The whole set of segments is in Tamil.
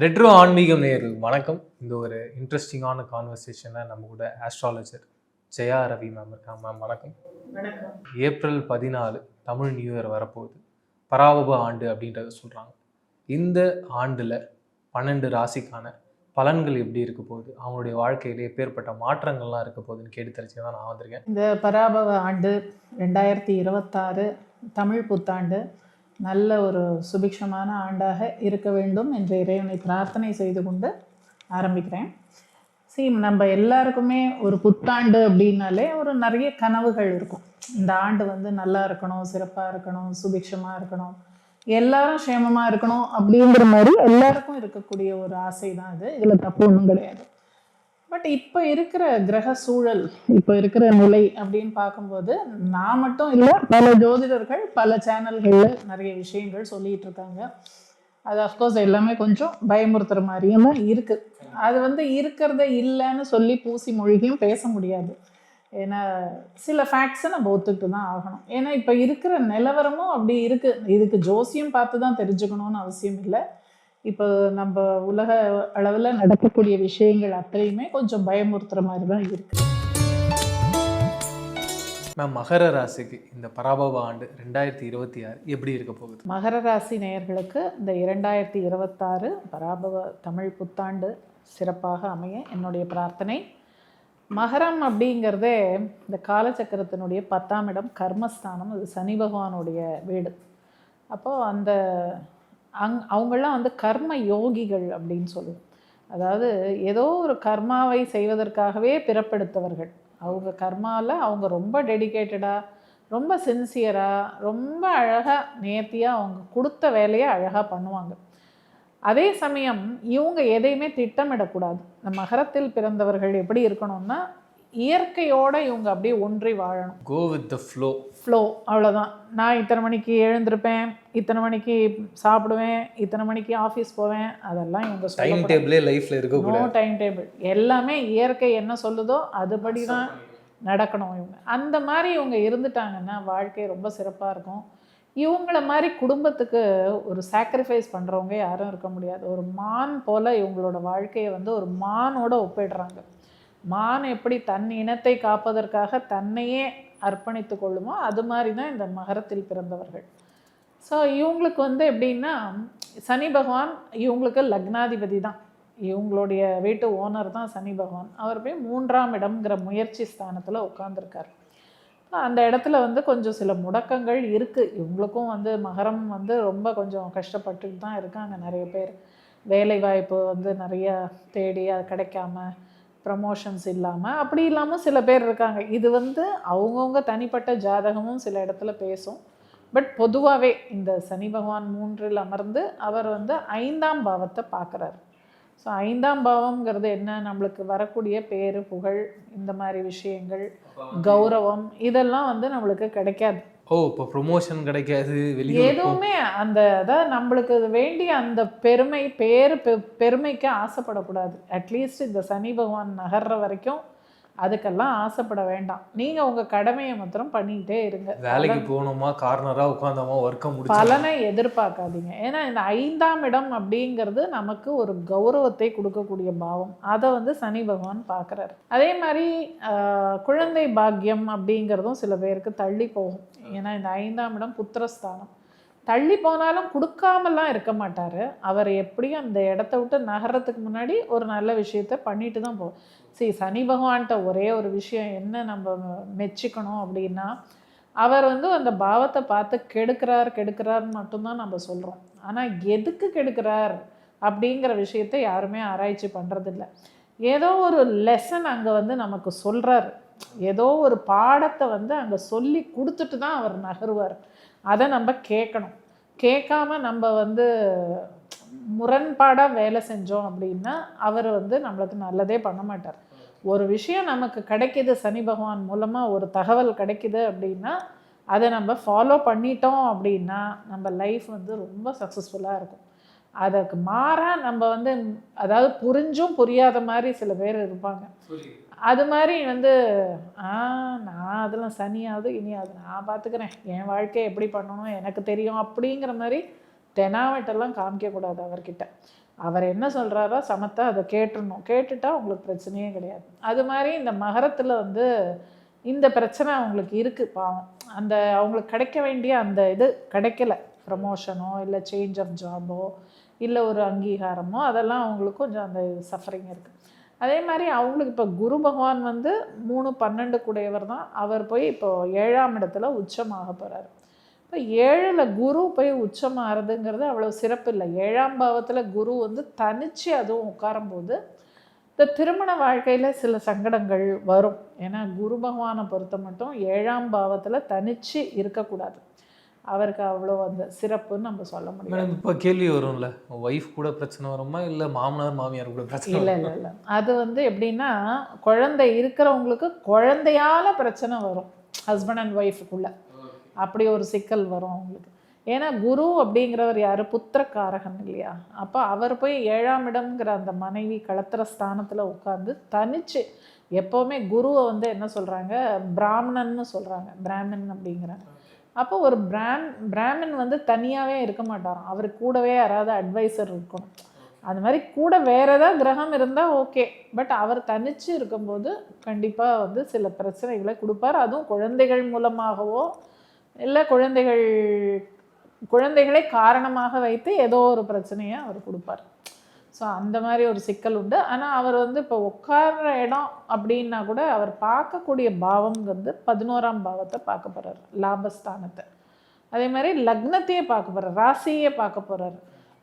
ரெட்ரோ ஆன்மீகம் நேயர்களுக்கு வணக்கம். இந்த ஒரு இன்ட்ரெஸ்டிங்கான கான்வர்சேஷனில் நம்ம கூட ஆஸ்ட்ராலஜர் ஜெயா ரவி மேம் இருக்காங்க. மேம் வணக்கம். வணக்கம். ஏப்ரல் 14 தமிழ் நியூ இயர் வரப்போகுது. பராபவ ஆண்டு அப்படின்றத சொல்கிறாங்க. இந்த ஆண்டில் 12 ராசிக்கான பலன்கள் எப்படி இருக்க போகுது, அவங்களுடைய வாழ்க்கையிலே எப்பேற்பட்ட மாற்றங்கள்லாம் இருக்க போகுதுன்னு கேட்டு தெரிஞ்சு தான் நான் வந்திருக்கேன். இந்த பராபவ ஆண்டு 2026 தமிழ் புத்தாண்டு நல்ல ஒரு சுபிக்ஷமான ஆண்டாக இருக்க வேண்டும் என்று இறைவனை பிரார்த்தனை செய்து கொண்டு ஆரம்பிக்கிறேன். நம்ம எல்லாருக்குமே ஒரு புத்தாண்டு அப்படின்னாலே ஒரு நிறைய கனவுகள் இருக்கும். இந்த ஆண்டு நல்லா இருக்கணும், சிறப்பாக இருக்கணும், சுபிக்ஷமாக இருக்கணும், எல்லாரும் க்ஷேமமாக இருக்கணும் அப்படிங்கிற மாதிரி எல்லாருக்கும் இருக்கக்கூடிய ஒரு ஆசை தான் இது. இதில் தப்பு ஒன்றும் கிடையாது. பட் இப்போ இருக்கிற கிரக சூழல், இப்போ இருக்கிற நிலை அப்படின்னு பார்க்கும்போது நான் மட்டும் இல்லை, பல ஜோதிடர்கள் பல சேனல்களில் நிறைய விஷயங்கள் சொல்லிகிட்டு இருக்காங்க. அது அஃப்கோர்ஸ் எல்லாமே கொஞ்சம் பயமுறுத்துகிற மாதிரியும் தான் இருக்குது. அது இருக்கிறத இல்லைன்னு சொல்லி பூசி மொழிகையும் பேச முடியாது. ஏன்னா சில ஃபேக்ட்ஸை நம்ம ஒத்துக்கிட்டு தான் ஆகணும். ஏன்னா இப்போ இருக்கிற நிலவரமும் அப்படி இருக்குது. இதுக்கு ஜோசியம் பார்த்து தான் தெரிஞ்சுக்கணும்னு அவசியம் இல்லை. இப்போ நம்ம உலக அளவில் நடக்கக்கூடிய விஷயங்கள் அத்தனையுமே கொஞ்சம் பயமுறுத்துகிற மாதிரி தான் இருக்குது. மேம், மகர ராசிக்கு இந்த பராபவ ஆண்டு 2026 எப்படி இருக்க போகுது? மகர ராசி நேயர்களுக்கு இந்த 2026 பராபவ தமிழ் புத்தாண்டு சிறப்பாக அமைய என்னுடைய பிரார்த்தனை. மகரம் அப்படிங்கிறதே இந்த காலச்சக்கரத்தினுடைய 10ஆம் இடம், கர்மஸ்தானம். அது சனி பகவானுடைய வீடு. அப்போது அவங்களாம் கர்ம யோகிகள் அப்படின்னு சொல்லுவோம். அதாவது ஏதோ ஒரு கர்மாவை செய்வதற்காகவே பிறப்பெடுத்தவர்கள். அவங்க கர்மாவில் அவங்க ரொம்ப டெடிக்கேட்டடாக, ரொம்ப சின்சியராக, ரொம்ப அழகாக நேர்த்தியாக அவங்க கொடுத்த வேலையை அழகாக பண்ணுவாங்க. அதே சமயம் இவங்க எதையுமே திட்டமிடக்கூடாது. இந்த மகரத்தில் பிறந்தவர்கள் எப்படி இருக்கணும்னா, இயற்கையோடு இவங்க அப்படியே ஒன்றி வாழணும். Go with the flow. அவ்வளோதான். நான் இத்தனை மணிக்கு எழுந்திருப்பேன், இத்தனை மணிக்கு சாப்பிடுவேன், இத்தனை மணிக்கு ஆஃபீஸ் போவேன், அதெல்லாம் இவங்க டைம் டேபிளே லைஃப்பில் இருக்கக்கூடாது. No time table. எல்லாமே இயற்கை என்ன சொல்லுதோ அதுபடி தான் நடக்கணும். அந்த மாதிரி இவங்க இருந்துட்டாங்கன்னா வாழ்க்கை ரொம்ப சிறப்பாக இருக்கும். இவங்கள மாதிரி குடும்பத்துக்கு ஒரு சாக்ரிஃபைஸ் பண்ணுறவங்க யாரும் இருக்க முடியாது. ஒரு மான் போல் இவங்களோட வாழ்க்கையை ஒரு மானோட ஒப்பிடுறாங்க. மான் எப்படி தன் இனத்தை காப்பதற்காக தன்னையே அர்ப்பணித்து கொள்ளுமோ அது மாதிரி தான் இந்த மகரத்தில் பிறந்தவர்கள். ஸோ இவங்களுக்கு எப்படின்னா, சனி பகவான் இவங்களுக்கு லக்னாதிபதி தான். இவங்களுடைய வீட்டு ஓனர் தான் சனி பகவான். அவர் போய் 3ஆம் இடம்ங்கிற முயற்சி ஸ்தானத்தில் உட்காந்துருக்கார். அந்த இடத்துல கொஞ்சம் சில முடக்கங்கள் இருக்குது. இவங்களுக்கும் மகரம் ரொம்ப கொஞ்சம் கஷ்டப்பட்டுட்டு தான் இருக்காங்க. நிறைய பேர் வேலை வாய்ப்பு நிறைய தேடி அது கிடைக்காம, ப்ரமோஷன்ஸ் இல்லாமல், அப்படி இல்லாமல் சில பேர் இருக்காங்க. இது அவங்கவுங்க தனிப்பட்ட ஜாதகமும் சில இடத்துல பேசும். பட் பொதுவாகவே இந்த சனி பகவான் 3இல் அமர்ந்து அவர் 5ஆம் பாவத்தை பார்க்குறாரு. ஸோ 5ஆம் பாவம்ங்கிறது என்ன, நம்மளுக்கு வரக்கூடிய பேரு புகழ், இந்த மாதிரி விஷயங்கள், கௌரவம், இதெல்லாம் நம்மளுக்கு கிடைக்காது. இப்போ ப்ரொமோஷன் கிடைக்காது, எதுவுமே அதாவது நம்மளுக்கு வேண்டிய அந்த பெருமைக்கு ஆசைப்படக்கூடாது. அட்லீஸ்ட் இந்த சனி பகவான் நகர்ற வரைக்கும் அதுக்கெல்லாம் ஆசைப்பட வேண்டாம். நீங்கள் உங்கள் கடமையை மாத்திரம் பண்ணிக்கிட்டே இருங்க. வேலைக்கு போகணுமா, கார்னராக உட்காந்தோமா, ஒர்க்கை முடிச்சு பலனை எதிர்பார்க்காதீங்க. ஏன்னா இந்த 5ஆம் இடம் அப்படிங்கிறது நமக்கு ஒரு கௌரவத்தை கொடுக்கக்கூடிய பாவம். அதை சனி பகவான் பார்க்குறாரு. அதே மாதிரி குழந்தை பாக்கியம் அப்படிங்கிறதும் சில பேருக்கு தள்ளி போகும். ஏன்னா இந்த 5ஆம் இடம் புத்திரஸ்தானம். தள்ளி போனாலும் கொடுக்காமலாம் இருக்க மாட்டார். அவர் எப்படியும் அந்த இடத்த விட்டு நகர்றதுக்கு முன்னாடி ஒரு நல்ல விஷயத்த பண்ணிட்டு தான் போகும். சனி பகவான்கிட்ட ஒரே ஒரு விஷயம் என்ன நம்ம மெச்சிக்கணும் அப்படின்னா, அவர் அந்த பாவத்தை பார்த்து கெடுக்கிறார்னு மட்டும்தான் நம்ம சொல்கிறோம். ஆனால் எதுக்கு கெடுக்கிறார் அப்படிங்கிற விஷயத்தை யாருமே ஆராய்ச்சி பண்ணுறதில்ல. ஏதோ ஒரு லெசன் அங்கே நமக்கு சொல்கிறார். ஏதோ ஒரு பாடத்தை அங்கே சொல்லி கொடுத்துட்டு தான் அவர் நகருவார். அதை நம்ம கேட்கணும். கேட்காம நம்ம முரண்பாடாக வேலை செஞ்சோம் அப்படின்னா அவர் நம்மளுக்கு நல்லதே பண்ண மாட்டார். ஒரு விஷயம் நமக்கு கிடைக்கிது, சனி பகவான் மூலமாக ஒரு தகவல் கிடைக்கிது அப்படின்னா அதை நம்ம ஃபாலோ பண்ணிட்டோம் அப்படின்னா நம்ம லைஃப் ரொம்ப சக்ஸஸ்ஃபுல்லாக இருக்கும். அதுக்கு மாறாக நம்ம அதாவது புரிஞ்சும் புரியாத மாதிரி சில பேர் இருப்பாங்க. அது மாதிரி நான் அதெல்லாம் சனியாவது இனியாவது நான் பார்த்துக்கிறேன், என் வாழ்க்கையை எப்படி பண்ணணும் எனக்கு தெரியும் அப்படிங்கிற மாதிரி தெனாவட்டெல்லாம் காமிக்கக்கூடாது அவர்கிட்ட. அவர் என்ன சொல்கிறாரோ சமத்தா அதை கேட்டுடணும். கேட்டுட்டா உங்களுக்கு பிரச்சனையே கிடையாது. அது மாதிரி இந்த மகரத்தில் வந்து இந்த பிரச்சனை அவங்களுக்கு இருக்குது பாவம். அந்த அவங்களுக்கு கிடைக்க வேண்டிய அந்த இது கிடைக்கல, ப்ரமோஷனோ இல்லை சேஞ்ச் ஆஃப் ஜாபோ இல்லை ஒரு அங்கீகாரமோ, அதெல்லாம் அவங்களுக்கு கொஞ்சம் அந்த சஃபரிங் இருக்குது. அதே மாதிரி அவங்களுக்கு இப்போ குரு பகவான் வந்து 3-12 கூடையவர் தான். அவர் போய் இப்போ 7ஆம் இடத்துல உச்சமாக போகிறார். இப்போ 7ல் குரு போய் உச்சமாகிறதுங்கிறது அவ்வளோ சிறப்பு இல்லை. 7ஆம் பாவத்தில் குரு வந்து தனித்து அதுவும் உட்காரும்போது இந்த திருமண வாழ்க்கையில் சில சங்கடங்கள் வரும். ஏன்னா குரு பகவானை பொறுத்த மட்டும் 7ஆம் பாவத்தில் தனித்து இருக்கக்கூடாது. அவருக்கு அவ்வளோ அந்த சிறப்புன்னு நம்ம சொல்ல முடியும். இப்போ கேள்வி வரும்ல, ஒய்ஃப் கூட பிரச்சனை வருமா இல்லை மாமனார் மாமியார் கூட பிரச்சனை? இல்லை அது வந்து எப்படின்னா, குழந்தை இருக்கிறவங்களுக்கு குழந்தையால் பிரச்சனை வரும், ஹஸ்பண்ட் அண்ட் ஒய்ஃபுக்குள்ள அப்படி ஒரு சிக்கல் வரும் அவங்களுக்கு. ஏன்னா குரு அப்படிங்கிறவர் யார்? புத்திரக்காரகன் இல்லையா? அப்போ அவர் போய் 7ஆம் இடம்ங்கிற அந்த மனைவி களத்திர ஸ்தானத்தில் உட்காந்து தனிச்சு, எப்போவுமே குருவை வந்து என்ன சொல்கிறாங்க, பிராமணன்னு சொல்கிறாங்க, பிராமின் அப்படிங்கிறாங்க. அப்போ ஒரு பிராமின் வந்து தனியாகவே இருக்க மாட்டாராம், அவர் கூடவே யாராவது அட்வைசர் இருக்கணும். அது மாதிரி கூட வேறு ஏதாவது கிரகம் இருந்தால் ஓகே, பட் அவர் தனிச்சு இருக்கும்போது கண்டிப்பாக வந்து சில பிரச்சனைகளை கொடுப்பார். அதுவும் குழந்தைகள் மூலமாகவோ இல்லை குழந்தைகளை காரணமாக வைத்து ஏதோ ஒரு பிரச்சனையை அவர் கொடுப்பார். ஸோ அந்த மாதிரி ஒரு சிக்கல் உண்டு. ஆனால் அவர் வந்து இப்போ உட்கார்ற இடம் அப்படின்னா கூட அவர் பார்க்கக்கூடிய பாவம் வந்து 11ஆம் பாவத்தை பார்க்க போகிறார், லாபஸ்தானத்தை. அதே மாதிரி லக்னத்தையே பார்க்க போகிறார், ராசியே பார்க்க போகிறார்.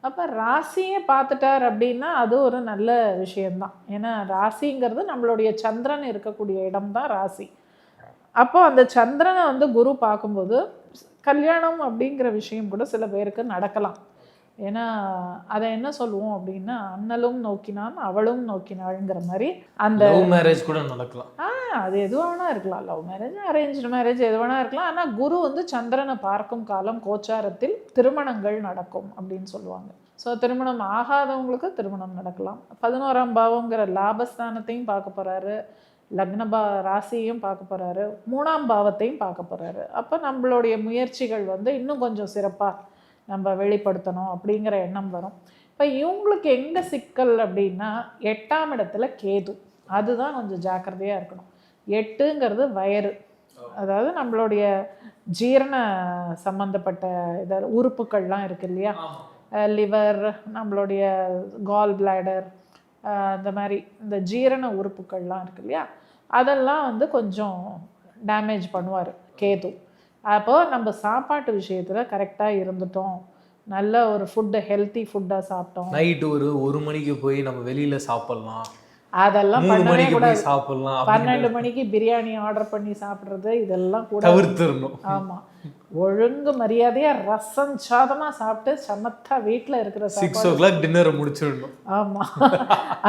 அப்போ ராசியே பார்த்துட்டார் அப்படின்னா அது ஒரு நல்ல விஷயந்தான். ஏன்னா ராசிங்கிறது நம்மளுடைய சந்திரன் இருக்கக்கூடிய இடம்தான் ராசி. அப்போ அந்த சந்திரனை வந்து குரு பார்க்கும்போது கல்யாணம் அப்படிங்கிற விஷயம் கூட சில பேருக்கு நடக்கலாம். ஏன்னா அதை என்ன சொல்லுவோம் அப்படின்னா, அண்ணலும் நோக்கினான் அவளும் நோக்கினாள்ங்கிற மாதிரி அந்த லவ் மேரேஜ் கூட நடக்கலாம். அது எது வேணா இருக்கலாம், லவ் மேரேஜ் அரேஞ்ச்டு மேரேஜ் எது வேணா இருக்கலாம். ஆனால் குரு வந்து சந்திரனை பார்க்கும் காலம் கோச்சாரத்தில் திருமணங்கள் நடக்கும் அப்படின்னு சொல்லுவாங்க. ஸோ திருமணம் ஆகாதவங்களுக்கு திருமணம் நடக்கலாம். 11ஆம் பாவங்கிற லாபஸ்தானத்தையும் பார்க்க போகிறாரு, ராசியையும் பார்க்க போகிறாரு, 3ஆம் பாவத்தையும் பார்க்க போகிறாரு. அப்போ நம்மளுடைய முயற்சிகள் வந்து இன்னும் கொஞ்சம் சிறப்பாக நம்ம வெளிப்படுத்தணும் அப்படிங்கிற எண்ணம் வரும். இப்போ இவங்களுக்கு எங்கே சிக்கல் அப்படின்னா, 8ஆம் இடத்துல கேது, அதுதான் கொஞ்சம் ஜாக்கிரதையாக இருக்கணும். 8ங்கிறது வயறு, அதாவது நம்மளுடைய ஜீரண சம்மந்தப்பட்ட இதில் உறுப்புகள்லாம் இருக்குது இல்லையா, லிவர், நம்மளுடைய கால் பிளாடர், இந்த மாதிரி இந்த ஜீரண உறுப்புகள்லாம் இருக்குது இல்லையா, அதெல்லாம் வந்து கொஞ்சம் டேமேஜ் பண்ணுவார் கேது. அப்போது நம்ம சாப்பாட்டு விஷயத்தில் கரெக்டாக இருந்துட்டோம், நல்ல ஒரு ஃபுட்டு ஹெல்த்தி ஃபுட்டாக சாப்பிட்டோம். நைட்டு ஒரு 1 மணிக்கு போய் நம்ம வெளியில் சாப்பிட்லாம், அதெல்லாம் பண்ணவே கூடாது. சாப்பிடலாம், 12 மணிக்கு பிரியாணி ஆர்டர் பண்ணி சாப்பிட்றது இதெல்லாம் கூட தவிர்த்துடணும். ஆமாம், ஒழுங்கு மரியாதையாக ரசம் சாதமாக சாப்பிட்டு சமத்தா வீட்டில் இருக்கிற 6 o'clock டின்னரை முடிச்சிடணும். ஆமாம்,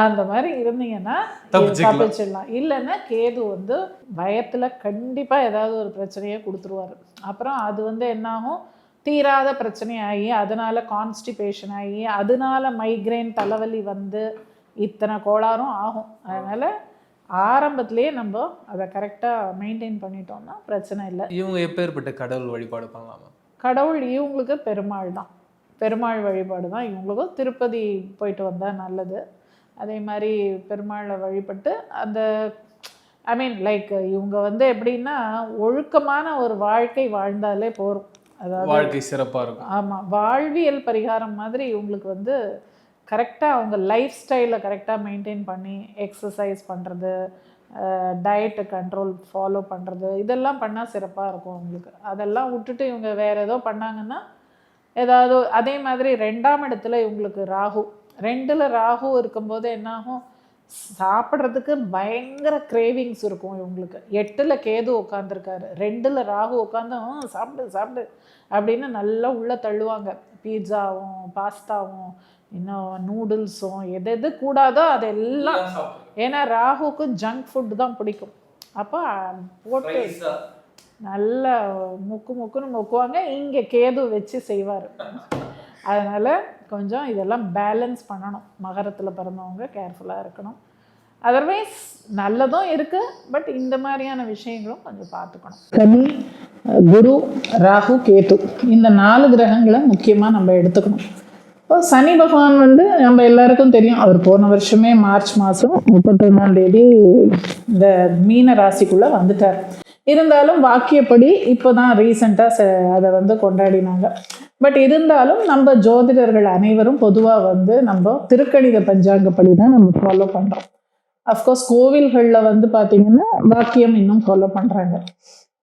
அந்த மாதிரி இருந்தீங்கன்னா தப்பிச்சிடலாம். இல்லைன்னா கேது வந்து பயத்தில் கண்டிப்பாக ஏதாவது ஒரு பிரச்சனையை கொடுத்துருவார். அப்புறம் அது வந்து என்னாகும், தீராத பிரச்சனை ஆகி அதனால கான்ஸ்டிபேஷன் ஆகி அதனால மைக்ரைன் தலைவலி வந்து இத்தனை கோளாறும் ஆகும். அதனால் ஆரம்பத்திலேயே நம்ம அதை கரெக்டாக மெயின்டைன் பண்ணிட்டோம்னா பிரச்சனை இல்லை. இவங்க எப்பேற்பட்ட கடவுள் வழிபாடு பண்ணலாமா? கடவுள் இவங்களுக்கு பெருமாள் தான், பெருமாள் வழிபாடு தான் இவங்களுக்கும். திருப்பதி போயிட்டு வந்தால் நல்லது. அதே மாதிரி பெருமாளை வழிபட்டு அந்த லைக் இவங்க வந்து எப்படின்னா ஒழுக்கமான ஒரு வாழ்க்கை வாழ்ந்தாலே போகும், அதாவது வாழ்க்கை சிறப்பாக இருக்கும். ஆமாம், வாழ்வியல் பரிகாரம் மாதிரி இவங்களுக்கு வந்து கரெக்டாக அவங்க லைஃப் ஸ்டைலை கரெக்டாக மெயின்டைன் பண்ணி எக்ஸசைஸ் பண்ணுறது, டயட்டை கண்ட்ரோல் ஃபாலோ பண்ணுறது, இதெல்லாம் பண்ணால் சிறப்பாக இருக்கும் அவங்களுக்கு. அதெல்லாம் விட்டுட்டு இவங்க வேறு ஏதோ பண்ணாங்கன்னா ஏதாவது. அதே மாதிரி 2ஆம் இடத்துல இவங்களுக்கு ராகு, 2ல் ராகு இருக்கும்போது என்னாகும், சாப்பிட்றதுக்கு பயங்கர கிரேவிங்ஸ் இருக்கும் இவங்களுக்கு. 8ல் கேது உட்காந்துருக்காரு, 2ல் ராகு உட்காந்து சாப்பிடு சாப்பிடு அப்படின்னு நல்லா உள்ளே தள்ளுவாங்க. பீட்சாவும் பாஸ்தாவும் இன்னும் நூடுல்ஸும் எது கூடாதோ அதெல்லாம். ஏன்னா ராகுக்கு ஜங்க் ஃபுட்டு தான் பிடிக்கும். அப்போ போட்டு நல்லா முக்குன்னு முக்குவாங்க, இங்கே கேது வச்சு செய்வார். அதனால் கொஞ்சம் இதெல்லாம் பேலன்ஸ் பண்ணணும், மகரத்தில் பிறந்தவங்க கேர்ஃபுல்லாக இருக்கணும். அதர்வைஸ் நல்லதும் இருக்குது, பட் இந்த மாதிரியான விஷயங்களும் கொஞ்சம் பார்த்துக்கணும். சனி, குரு, ராகு, கேது, இந்த 4 கிரகங்களை முக்கியமாக நம்ம எடுத்துக்கணும். இப்போ சனி பகவான் வந்து நம்ம எல்லாருக்கும் தெரியும், அவர் போன வருஷமே மார்ச் மாதம் 31 இந்த மீன ராசிக்குள்ளே வந்துட்டார். இருந்தாலும் வாக்கியப்படி இப்போ தான் ரீசெண்டாக அதை வந்து கொண்டாடினாங்க. பட் இருந்தாலும் நம்ம ஜோதிடர்கள் அனைவரும் பொதுவாக வந்து நம்ம திருக்கணித பஞ்சாங்கப்படி தான் நம்ம ஃபாலோ பண்ணுறோம். அஃப்கோர்ஸ் கோவில்களில் வந்து பார்த்திங்கன்னா வாக்கியம் இன்னும் ஃபாலோ பண்ணுறாங்க.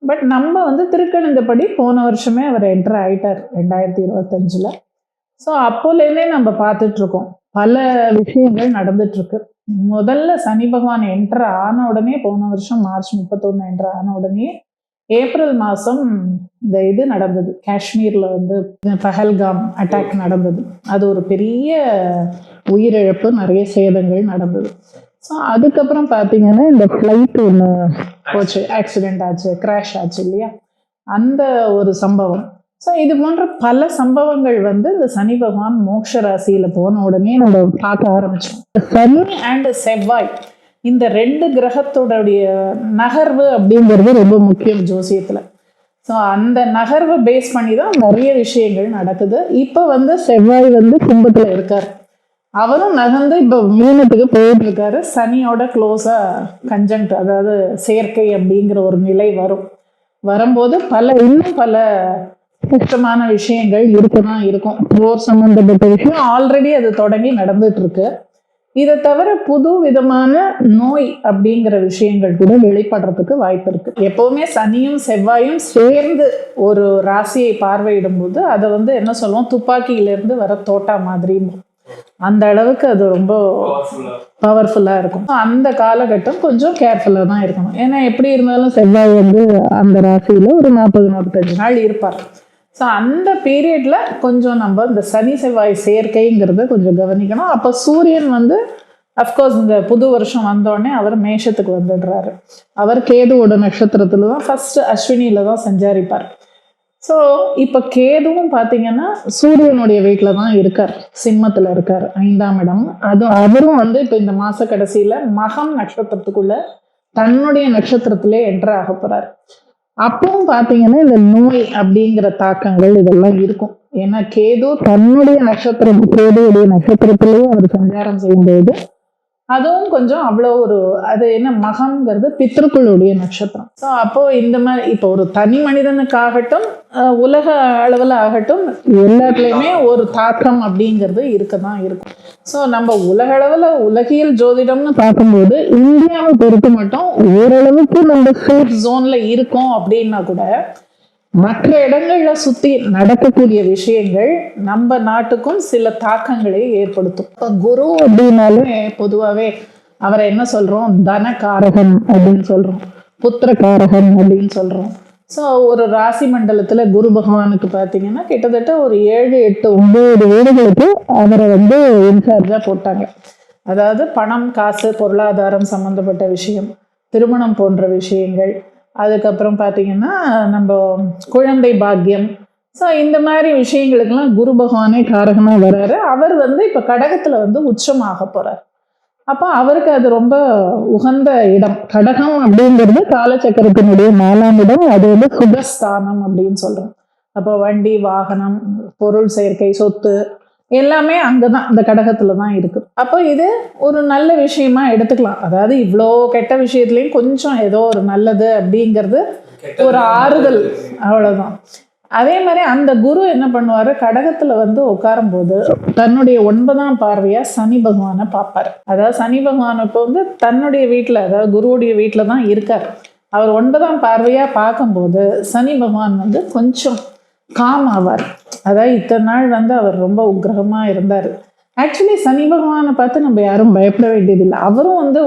பட் நம்ம வந்து திருக்கணிதப்படி போன வருஷமே அவர் என்டர் ஆகிட்டார் 2025. ஸோ அப்போலேருந்தே நம்ம பார்த்துட்ருக்கோம் பல விஷயங்கள் நடந்துட்டுருக்கு. முதல்ல சனி பகவான் என்டர் ஆன உடனே, போன வருஷம் மார்ச் 31 என்டர் ஆன உடனே ஏப்ரல் மாதம் இந்த இது நடந்தது, காஷ்மீரில் வந்து பஹல்காம் அட்டாக் நடந்தது. அது ஒரு பெரிய உயிரிழப்பு, நிறைய சேதங்கள் நடந்தது. ஸோ அதுக்கப்புறம் பார்த்தீங்கன்னா இந்த ஃப்ளைட் ஒன்று போச்சு, ஆக்சிடெண்ட் ஆச்சு, கிராஷ் ஆச்சு இல்லையா, அந்த ஒரு சம்பவம். ஸோ இது போன்ற பல சம்பவங்கள் வந்து இந்த சனி பகவான் மோட்ச ராசியில் போன உடனே நம்ம பார்க்க ஆரம்பிச்சோம். சனி அண்ட் செவ்வாய் இந்த 2 கிரகத்தோடைய நகர்வு அப்படிங்கிறது ரொம்ப முக்கியம் ஜோசியத்தில். ஸோ அந்த நகர்வை பேஸ் பண்ணி தான் நிறைய விஷயங்கள் நடக்குது. இப்போ வந்து செவ்வாய் வந்து கும்பத்தில் இருக்கார், அவரும் நகர்ந்து இப்போ மீனத்துக்கு போயிட்டு இருக்காரு. சனியோட க்ளோஸாக கன்ஜங்க்ட், அதாவது சேர்க்கை அப்படிங்கிற ஒரு நிலை வரும்போது இன்னும் பல கஷ்டமான விஷயங்கள் தான் இருக்கும். போர் சம்மந்தப்பட்ட விஷயம் ஆல்ரெடி அது தொடங்கி நடந்துட்டு இருக்கு. இதை தவிர புது விதமான நோய் அப்படிங்கிற விஷயங்கள் கூட வெளிப்படுறதுக்கு வாய்ப்பு இருக்கு. எப்பவுமே சனியும் செவ்வாயும் சேர்ந்து ஒரு ராசியை பார்வையிடும் போது அதை வந்து என்ன சொல்லுவோம், துப்பாக்கியிலிருந்து வர தோட்டா மாதிரி, அந்த அளவுக்கு அது ரொம்ப பவர்ஃபுல்லாக இருக்கும். அந்த காலகட்டம் கொஞ்சம் கேர்ஃபுல்லாக தான் இருக்கணும். ஏன்னா எப்படி இருந்தாலும் செவ்வாய் வந்து அந்த ராசியில் ஒரு 40-45 நாள் இருப்பார். ஸோ அந்த பீரியடில் கொஞ்சம் நம்ம இந்த சனி செவ்வாய் சேர்க்கைங்கிறத கொஞ்சம் கவனிக்கணும். அப்போ சூரியன் வந்து அஃப்கோர்ஸ் இந்த புது வருஷம் வந்தோடனே அவர் மேஷத்துக்கு வந்துடுறாரு. அவர் கேதுவோட நட்சத்திரத்தில் தான் ஃபஸ்ட்டு அஸ்வினியில் தான் சஞ்சாரிப்பார். ஸோ இப்போ கேதுவும் பார்த்தீங்கன்னா சூரியனுடைய வீட்டில் தான் இருக்கார், சிம்மத்தில் இருக்கார், 5ஆம் இடம். அவரும் வந்து இப்போ இந்த மாத கடைசியில் மகம் நட்சத்திரத்துக்குள்ள தன்னுடைய நட்சத்திரத்திலே என்டர் ஆக போகிறார். அப்பவும் பார்த்தீங்கன்னா இந்த நோய் அப்படிங்கிற தாக்கங்கள் இதெல்லாம் இருக்கும். ஏன்னா கேது தன்னுடைய நட்சத்திரம், கேதுவுடைய நட்சத்திரத்திலேயே அவர் சஞ்சாரம் செய்யும்போது அதுவும் கொஞ்சம் அவ்வளோ அது என்ன, மகம்ங்கிறது பித்ருக்களுடைய நட்சத்திரம். ஸோ அப்போ இந்த மாதிரி இப்போ ஒரு தனி மனிதனுக்காகட்டும் உலக அளவில் ஆகட்டும் எல்லாத்துலேயுமே ஒரு தாக்கம் அப்படிங்கிறது இருக்க தான் இருக்கும். ஸோ நம்ம உலக அளவில் உலகியல் ஜோதிடம்னு பார்க்கும்போது இந்தியாவை பொறுத்து மட்டும் ஓரளவுக்கு நம்ம சேஃப் ஜோனில் இருக்கோம் அப்படின்னா கூட மற்ற இடங்களில் சுற்றி நடக்கக்கூடிய விஷயங்கள் நம்ம நாட்டுக்கும் சில தாக்கங்களை ஏற்படுத்தும். இப்போ குரு அப்படின்னாலே பொதுவாகவே அவரை என்ன சொல்கிறோம், தனகாரகன் அப்படின்னு சொல்கிறோம், புத்திரகாரகன் அப்படின்னு சொல்கிறோம். ஸோ ஒரு ராசி மண்டலத்தில் குரு பகவானுக்கு பார்த்தீங்கன்னா கிட்டத்தட்ட ஒரு 7, 8, 9 வீடுகளுக்கு அவரை வந்து இன்சார்ஜாக போட்டாங்க. அதாவது பணம், காசு, பொருளாதாரம் சம்மந்தப்பட்ட விஷயம், திருமணம் போன்ற விஷயங்கள், அதுக்கப்புறம் பார்த்தீங்கன்னா நம்ம குழந்தை பாக்கியம். ஸோ இந்த மாதிரி விஷயங்களுக்கெல்லாம் குரு பகவானே காரகமாக வர்றாரு. அவர் வந்து இப்போ கடகத்தில் வந்து உச்சமாக போகிறார். அப்போ அவருக்கு அது ரொம்ப உகந்த இடம். கடகம் அப்படிங்கிறது காலச்சக்கரத்தினுடைய 4ஆம் இடம், அது வந்து சுகஸ்தானம் அப்படின்னு சொல்கிறோம். அப்போ வண்டி, வாகனம், பொருள் சேர்க்கை, சொத்து எல்லாமே அங்கே தான், இந்த கடகத்தில் தான் இருக்குது. அப்போ இது ஒரு நல்ல விஷயமா எடுத்துக்கலாம். அதாவது இவ்வளோ கெட்ட விஷயத்துலேயும் கொஞ்சம் ஏதோ ஒரு நல்லது அப்படிங்கிறது ஒரு ஆறுதல், அவ்வளோதான். அதே மாதிரி அந்த குரு என்ன பண்ணுவார், கடகத்தில் வந்து உட்காரும்போது தன்னுடைய 9ஆம் பார்வையாக சனி பகவானை பார்ப்பார். அதாவது சனி பகவான் இப்போ வந்து தன்னுடைய வீட்டில், அதாவது குருவுடைய வீட்டில் தான் இருக்கார். அவர் 9ஆம் பார்வையாக பார்க்கும்போது சனி பகவான் வந்து கொஞ்சம் காம் ஆவார். அதாவது இத்தனை நாள் வந்து அவர் ரொம்ப உக்கிரகமாக இருந்தார். ஆக்சுவலி சனி பகவானை பார்த்து நம்ம யாரும் பயப்பட வேண்டியதில்லை. அவரும் வந்து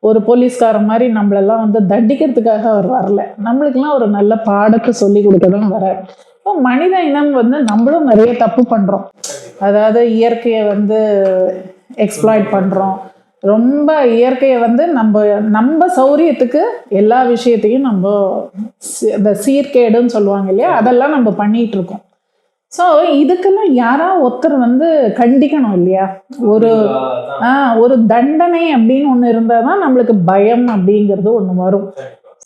ஒரு போலீஸ்காரன் மாதிரி நம்மளெல்லாம் வந்து தண்டிக்கிறதுக்காக அவர் வரல, நம்மளுக்கெல்லாம் ஒரு நல்ல பாடத்தை சொல்லி கொடுக்க தான் வரார். இப்போ மனித இனம் வந்து நம்மளும் நிறைய தப்பு பண்ணுறோம். அதாவது இயற்கையை வந்து எக்ஸ்ப்ளாய்ட் பண்ணுறோம். ரொம்ப இயற்கையை வந்து நம்ம சௌரியத்துக்கு எல்லா விஷயத்தையும் நம்ம இந்த சீர்கேடுன்னு சொல்லுவாங்க இல்லையா, அதெல்லாம் நம்ம பண்ணிகிட்டு இருக்கோம். ஸோ இதுக்கெல்லாம் யாராவது ஒருத்தர் வந்து கண்டிக்கணும் இல்லையா. ஒரு தண்டனை அப்படின்னு ஒன்று இருந்தால் தான் நம்மளுக்கு பயம் அப்படிங்கிறது ஒன்று வரும்.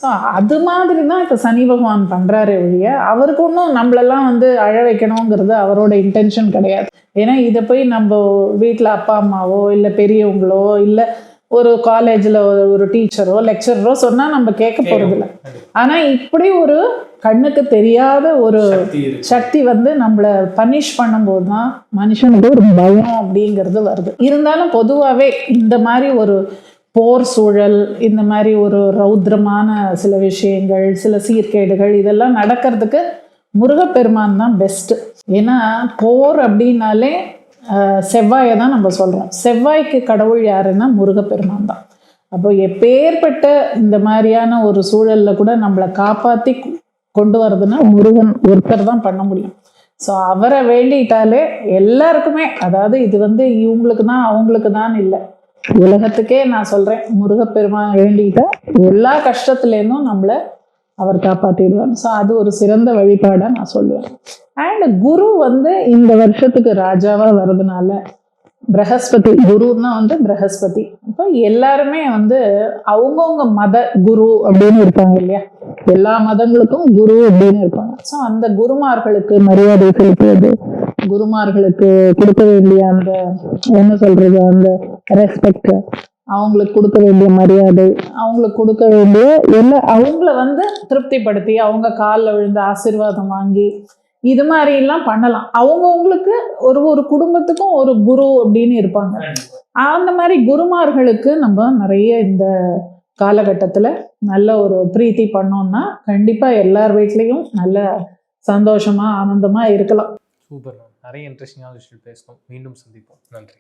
ஸோ அது மாதிரி தான் இப்போ சனி பகவான் பண்ணுறாரு ஒழிய அவருக்கு ஒன்றும் நம்மளெல்லாம் வந்து அழ வைக்கணுங்கிறது அவரோட இன்டென்ஷன் கிடையாது. ஏன்னா இதை போய் நம்ம வீட்டில் அப்பா அம்மாவோ இல்லை பெரியவங்களோ இல்லை ஒரு காலேஜில் ஒரு டீச்சரோ லெக்சரோ சொன்னால் நம்ம கேட்க போகிறதில்ல. ஆனால் இப்படி ஒரு கண்ணுக்கு தெரியாத ஒரு சக்தி வந்து நம்மளை பனிஷ் பண்ணும்போது தான் மனுஷனுக்கு ஒரு பயம் அப்படிங்கிறது வருது. இருந்தாலும் பொதுவாகவே இந்த மாதிரி ஒரு போர் சூழல், இந்த மாதிரி ஒரு ரௌத்ரமான சில விஷயங்கள், சில சீர்கேடுகள் இதெல்லாம் நடக்கிறதுக்கு முருகப்பெருமான் தான் பெஸ்ட்டு. ஏன்னா போர் அப்படின்னாலே செவ்வாயை தான் நம்ம சொல்கிறோம். செவ்வாய்க்கு கடவுள் யாருன்னா முருகப்பெருமான் தான். அப்போ எப்பேற்பட்ட இந்த மாதிரியான ஒரு சூழலில் கூட நம்மளை காப்பாற்றி கொண்டு வரதுன்னா முருகன் ஒருத்தர் தான் பண்ண முடியும். ஸோ அவரை வேண்டிட்டாலே எல்லாருக்குமே, அதாவது இது வந்து இவங்களுக்கு தான் அவங்களுக்கு தான் இல்லை, உலகத்துக்கே நான் சொல்கிறேன், முருகப்பெருமான் வேண்டிட்டா எல்லா கஷ்டத்துலேருந்தும் நம்மளை அவர் காப்பாற்றிடுவார். ஸோ அது ஒரு சிறந்த வழிபாடாக நான் சொல்லுவேன். அண்ட் குரு வந்து இந்த வருஷத்துக்கு ராஜாவாக வர்றதுனால பிரகஸ்பதி, குருன்னா வந்து பிரகஸ்பதி. இப்போ எல்லாருமே வந்து அவங்கவுங்க மத குரு அப்படின்னு இருப்பாங்க இல்லையா, எல்லா மதங்களுக்கும் குரு அப்படின்னு இருப்பாங்க. ஸோ அந்த குருமார்களுக்கு மரியாதை செலுத்துவது, குருமார்களுக்கு கொடுக்க வேண்டிய அந்த என்ன சொல்றது அந்த ரெஸ்பெக்ட், அவங்களுக்கு கொடுக்க வேண்டிய மரியாதை, அவங்களுக்கு கொடுக்க வேண்டிய எல்லா, அவங்கள வந்து திருப்திப்படுத்தி அவங்க காலில் விழுந்து ஆசீர்வாதம் வாங்கி இது மாதிரிலாம் பண்ணலாம். அவங்கவுங்களுக்கு ஒரு ஒரு குடும்பத்துக்கும் ஒரு குரு அப்படின்னு இருப்பாங்க. அந்த மாதிரி குருமார்களுக்கு நம்ம நிறைய இந்த காலகட்டத்தில் நல்ல ஒரு பிரீத்தி பண்ணோம்னா கண்டிப்பாக எல்லார் வீட்லேயும் நல்ல சந்தோஷமாக ஆனந்தமாக இருக்கலாம். சூப்பர் மேம், நிறைய இன்ட்ரெஸ்டிங்கான விஷயம் பேசணும். மீண்டும் சந்திப்போம். நன்றி.